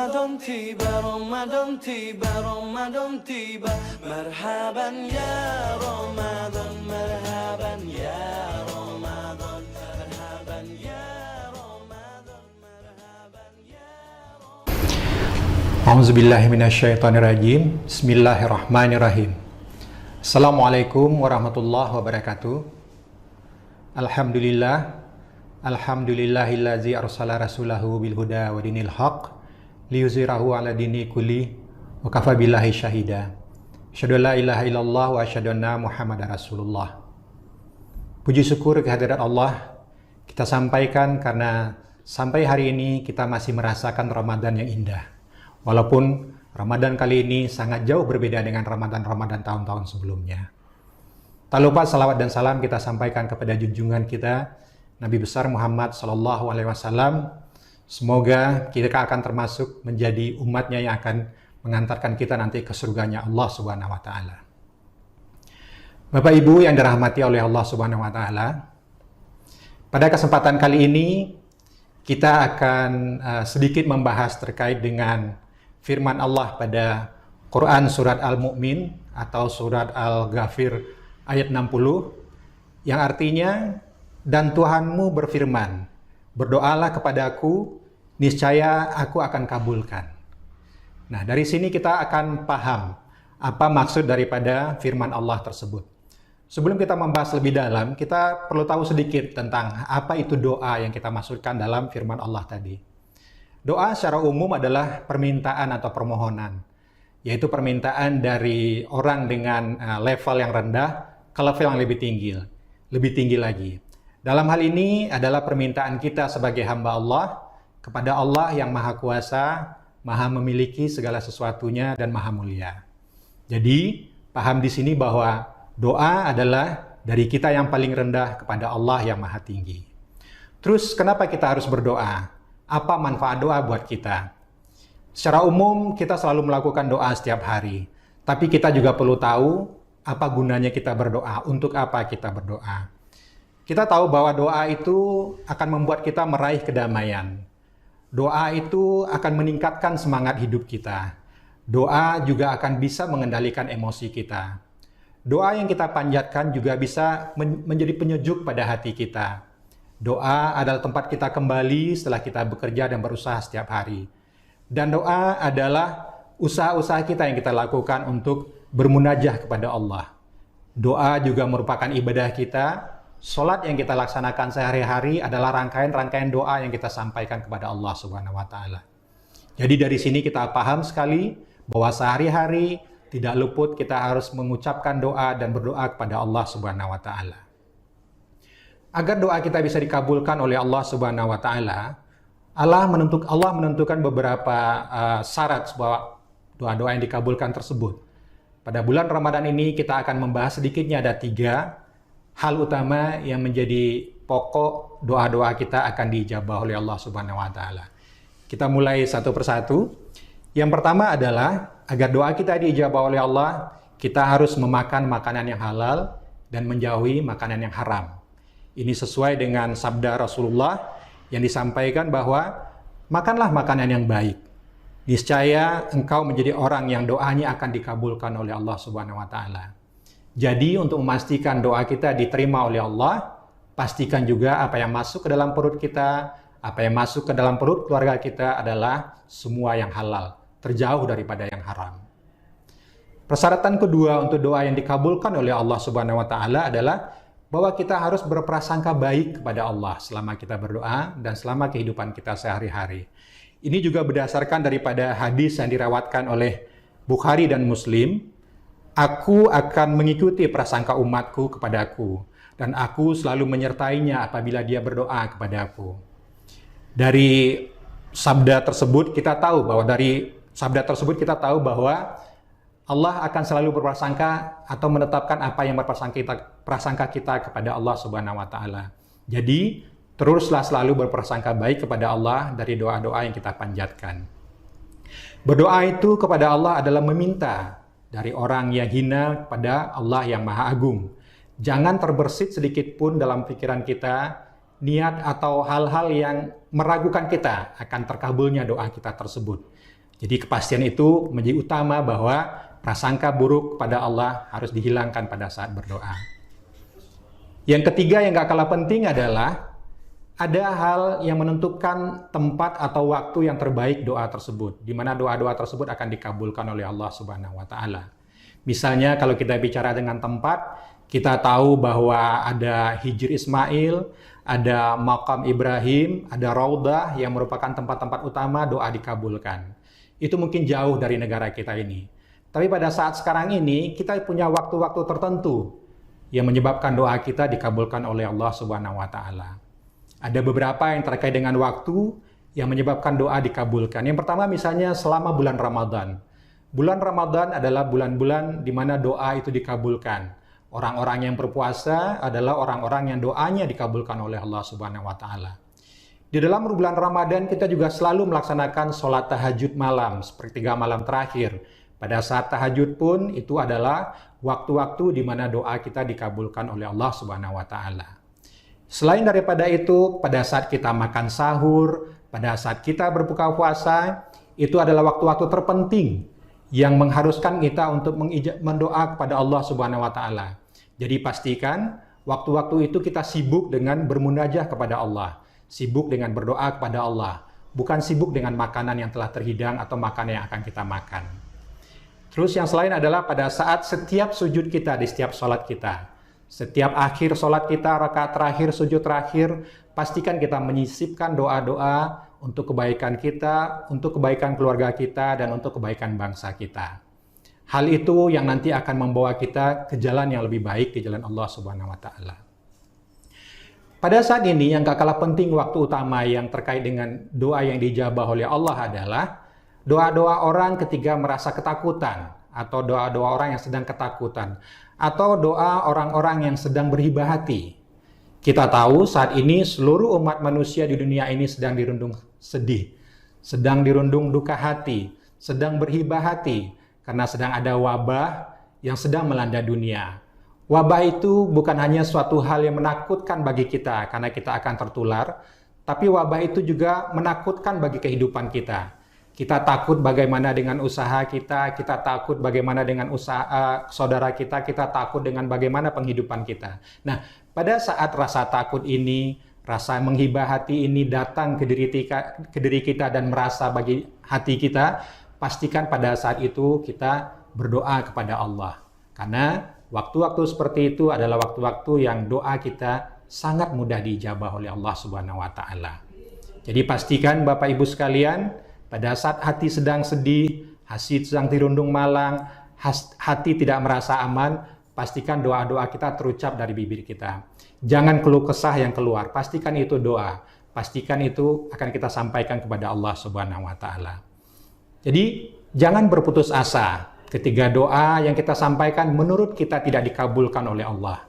Ramadan tiba, Ramadan tiba, Ramadan tiba. Marhaban ya Ramadan, marhaban ya Ramadan, marhaban ya Ramadan, marhaban ya Ramadan. A'udzubillahi minasyaitonirrajim. Bismillahirrahmanirrahim. Assalamualaikum warahmatullahi wabarakatuh. Alhamdulillahillazi arsala rasulahu bil huda wa dinil haq liyuzhirahu ala dini kulli wa kafa billahi syahida. Asyhadu an la ilaha illallah wa asyhadu anna Muhammadar Rasulullah. Puji syukur kehadirat Allah kita sampaikan karena sampai hari ini kita masih merasakan Ramadan yang indah. Walaupun Ramadan kali ini sangat jauh berbeda dengan Ramadan-Ramadan tahun-tahun sebelumnya. Tak lupa salawat dan salam kita sampaikan kepada junjungan kita Nabi besar Muhammad SAW. Semoga kita akan termasuk menjadi umatnya yang akan mengantarkan kita nanti ke surganya Allah Subhanahu wa Ta'ala. Bapak Ibu yang dirahmati oleh Allah Subhanahu wa Ta'ala, pada kesempatan kali ini kita akan sedikit membahas terkait dengan firman Allah pada Quran surat Al-Mu'min atau surat Al-Ghafir ayat 60 yang artinya, dan Tuhanmu berfirman, berdoalah kepadaku, niscaya aku akan kabulkan. Nah, dari sini kita akan paham apa maksud daripada firman Allah tersebut. Sebelum kita membahas lebih dalam, kita perlu tahu sedikit tentang apa itu doa yang kita maksudkan dalam firman Allah tadi. Doa secara umum adalah permintaan atau permohonan, yaitu permintaan dari orang dengan level yang rendah ke level yang lebih tinggi lagi. Dalam hal ini adalah permintaan kita sebagai hamba Allah kepada Allah yang Maha Kuasa, Maha memiliki segala sesuatunya dan Maha Mulia. Jadi, paham di sini bahwa doa adalah dari kita yang paling rendah kepada Allah yang Maha Tinggi. Terus, kenapa kita harus berdoa? Apa manfaat doa buat kita? Secara umum, kita selalu melakukan doa setiap hari. Tapi kita juga perlu tahu apa gunanya kita berdoa, untuk apa kita berdoa. Kita tahu bahwa doa itu akan membuat kita meraih kedamaian. Doa itu akan meningkatkan semangat hidup kita. Doa juga akan bisa mengendalikan emosi kita. Doa yang kita panjatkan juga bisa menjadi penyejuk pada hati kita. Doa adalah tempat kita kembali setelah kita bekerja dan berusaha setiap hari. Dan doa adalah usaha-usaha kita yang kita lakukan untuk bermunajah kepada Allah. Doa juga merupakan ibadah kita. Salat yang kita laksanakan sehari-hari adalah rangkaian-rangkaian doa yang kita sampaikan kepada Allah Subhanahu wa Ta'ala. Jadi dari sini kita paham sekali bahwa sehari-hari tidak luput kita harus mengucapkan doa dan berdoa kepada Allah Subhanahu wa Ta'ala. Agar doa kita bisa dikabulkan oleh Allah Subhanahu wa Ta'ala, Allah menentukan beberapa syarat bahwa doa-doa yang dikabulkan tersebut. Pada bulan Ramadan ini kita akan membahas sedikitnya ada 3 hal utama yang menjadi pokok doa-doa kita akan diijabah oleh Allah Subhanahu wa Ta'ala. Kita mulai satu persatu. Yang pertama adalah agar doa kita diijabah oleh Allah, kita harus memakan makanan yang halal dan menjauhi makanan yang haram. Ini sesuai dengan sabda Rasulullah yang disampaikan bahwa makanlah makanan yang baik. Niscaya engkau menjadi orang yang doanya akan dikabulkan oleh Allah Subhanahu wa Ta'ala. Jadi untuk memastikan doa kita diterima oleh Allah, pastikan juga apa yang masuk ke dalam perut kita, apa yang masuk ke dalam perut keluarga kita adalah semua yang halal, terjauh daripada yang haram. Persyaratan kedua untuk doa yang dikabulkan oleh Allah Subhanahu wa Ta'ala adalah bahwa kita harus berprasangka baik kepada Allah selama kita berdoa dan selama kehidupan kita sehari-hari. Ini juga berdasarkan daripada hadis yang dirawatkan oleh Bukhari dan Muslim. Aku akan mengikuti prasangka umatku kepadaku, dan aku selalu menyertainya apabila dia berdoa kepadaku. Dari sabda tersebut kita tahu bahwa Allah akan selalu berprasangka atau menetapkan apa yang berprasangka kita kepada Allah Subhanahu wa Ta'ala. Jadi, teruslah selalu berprasangka baik kepada Allah dari doa-doa yang kita panjatkan. Berdoa itu kepada Allah adalah meminta dari orang yang hina kepada Allah yang Maha Agung. Jangan terbersit sedikit pun dalam pikiran kita niat atau hal-hal yang meragukan kita akan terkabulnya doa kita tersebut. Jadi kepastian itu menjadi utama bahwa prasangka buruk pada Allah harus dihilangkan pada saat berdoa. Yang ketiga yang gak kalah penting adalah ada hal yang menentukan tempat atau waktu yang terbaik doa tersebut, di mana doa-doa tersebut akan dikabulkan oleh Allah Subhanahu wa taala. Misalnya kalau kita bicara dengan tempat, kita tahu bahwa ada Hijr Ismail, ada Maqam Ibrahim, ada Raudah yang merupakan tempat-tempat utama doa dikabulkan. Itu mungkin jauh dari negara kita ini. Tapi pada saat sekarang ini kita punya waktu-waktu tertentu yang menyebabkan doa kita dikabulkan oleh Allah Subhanahu wa taala. Ada beberapa yang terkait dengan waktu yang menyebabkan doa dikabulkan. Yang pertama misalnya selama bulan Ramadan. Bulan Ramadan adalah bulan-bulan di mana doa itu dikabulkan. Orang-orang yang berpuasa adalah orang-orang yang doanya dikabulkan oleh Allah Subhanahu wa taala. Di dalam bulan Ramadan kita juga selalu melaksanakan sholat tahajud malam, sepertiga malam terakhir. Pada saat tahajud pun itu adalah waktu-waktu di mana doa kita dikabulkan oleh Allah Subhanahu wa taala. Selain daripada itu, pada saat kita makan sahur, pada saat kita berbuka puasa, itu adalah waktu-waktu terpenting yang mengharuskan kita untuk mendoa kepada Allah Subhanahu wa taala. Jadi pastikan waktu-waktu itu kita sibuk dengan bermunajah kepada Allah, sibuk dengan berdoa kepada Allah, bukan sibuk dengan makanan yang telah terhidang atau makanan yang akan kita makan. Terus yang selain adalah pada saat setiap sujud kita di setiap sholat kita. Setiap akhir sholat kita, rakaat terakhir, sujud terakhir, pastikan kita menyisipkan doa-doa untuk kebaikan kita, untuk kebaikan keluarga kita, dan untuk kebaikan bangsa kita. Hal itu yang nanti akan membawa kita ke jalan yang lebih baik, di jalan Allah Subhanahu wa taala. Pada saat ini yang gak kalah penting waktu utama yang terkait dengan doa yang dijabah oleh Allah adalah doa-doa orang ketika merasa ketakutan, atau doa-doa orang yang sedang ketakutan, atau doa orang-orang yang sedang berhibah hati. Kita tahu saat ini seluruh umat manusia di dunia ini sedang dirundung sedih, sedang dirundung duka hati, sedang berhibah hati, karena sedang ada wabah yang sedang melanda dunia. Wabah itu bukan hanya suatu hal yang menakutkan bagi kita karena kita akan tertular, tapi wabah itu juga menakutkan bagi kehidupan kita. Kita takut bagaimana dengan usaha kita takut bagaimana dengan usaha saudara kita takut dengan bagaimana penghidupan kita. Nah, pada saat rasa takut ini, rasa menghibah hati ini datang ke diri kita dan merasa bagi hati kita, pastikan pada saat itu kita berdoa kepada Allah. Karena waktu-waktu seperti itu adalah waktu-waktu yang doa kita sangat mudah diijabah oleh Allah Subhanahu wa taala. Jadi pastikan Bapak Ibu sekalian, pada saat hati sedang sedih, hati sedang dirundung malang, hati tidak merasa aman, pastikan doa-doa kita terucap dari bibir kita. Jangan keluh kesah yang keluar, pastikan itu doa. Pastikan itu akan kita sampaikan kepada Allah Subhanahu wa taala. Jadi, jangan berputus asa ketika doa yang kita sampaikan menurut kita tidak dikabulkan oleh Allah.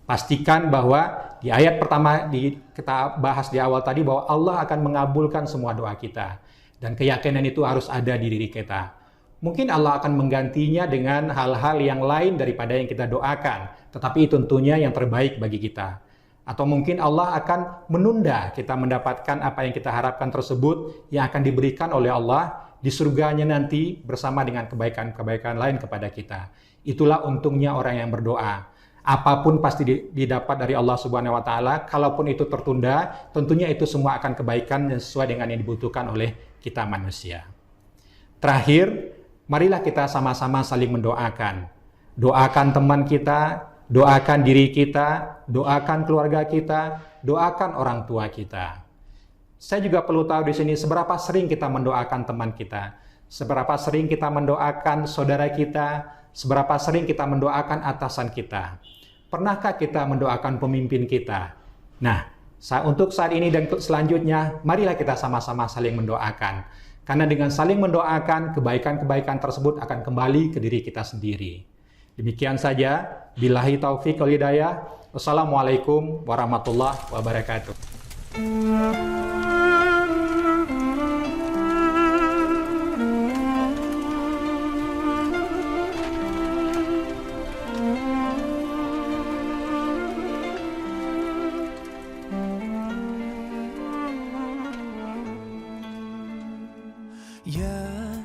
Pastikan bahwa di ayat pertama kita bahas di awal tadi bahwa Allah akan mengabulkan semua doa kita. Dan keyakinan itu harus ada di diri kita. Mungkin Allah akan menggantinya dengan hal-hal yang lain daripada yang kita doakan. Tetapi tentunya yang terbaik bagi kita. Atau mungkin Allah akan menunda kita mendapatkan apa yang kita harapkan tersebut yang akan diberikan oleh Allah di surganya nanti bersama dengan kebaikan-kebaikan lain kepada kita. Itulah untungnya orang yang berdoa. Apapun pasti didapat dari Allah Subhanahu wa taala. Kalaupun itu tertunda, tentunya itu semua akan kebaikan dan sesuai dengan yang dibutuhkan oleh kita manusia. Terakhir, marilah kita sama-sama saling mendoakan. Doakan teman kita, doakan diri kita, doakan keluarga kita, doakan orang tua kita. Saya juga perlu tahu di sini seberapa sering kita mendoakan teman kita, seberapa sering kita mendoakan saudara kita, seberapa sering kita mendoakan atasan kita. Pernahkah kita mendoakan pemimpin kita? Nah, untuk saat ini dan selanjutnya, marilah kita sama-sama saling mendoakan. Karena dengan saling mendoakan, kebaikan-kebaikan tersebut akan kembali ke diri kita sendiri. Demikian saja. Billahi taufiq wal hidayah. Wassalamualaikum warahmatullahi wabarakatuh. Ya